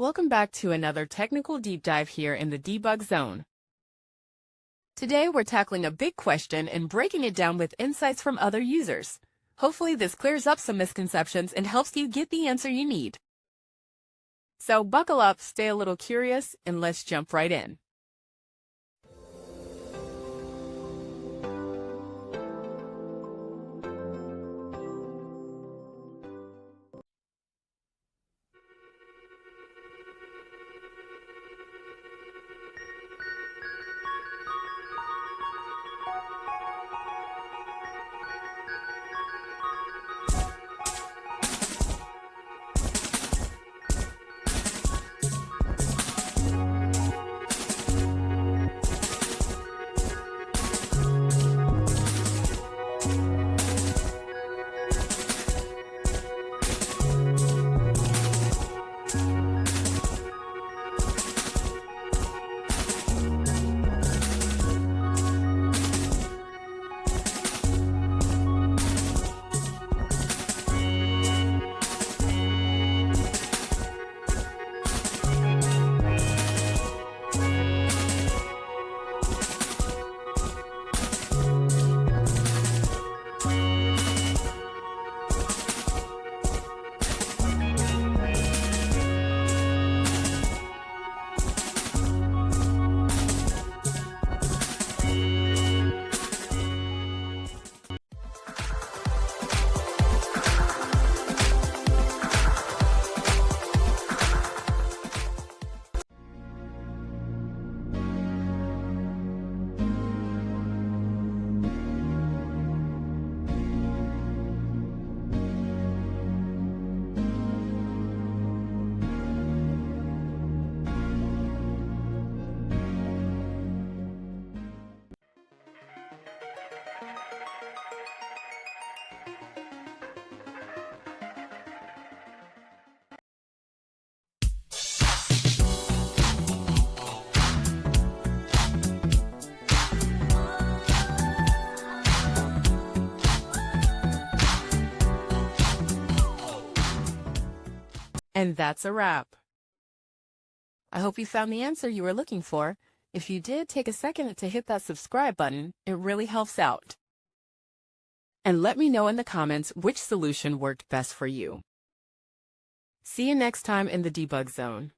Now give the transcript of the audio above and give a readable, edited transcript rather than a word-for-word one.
Welcome back to another technical deep dive here in the debug zone. Today we're tackling a big question and breaking it down with insights from other users. Hopefully this clears up some misconceptions and helps you get the answer you need. So buckle up, stay a little curious, and let's jump right in. And that's a wrap. I hope you found the answer you were looking for. If you did, take a second to hit that subscribe button. It really helps out. And let me know in the comments which solution worked best for you. See you next time in the debug zone.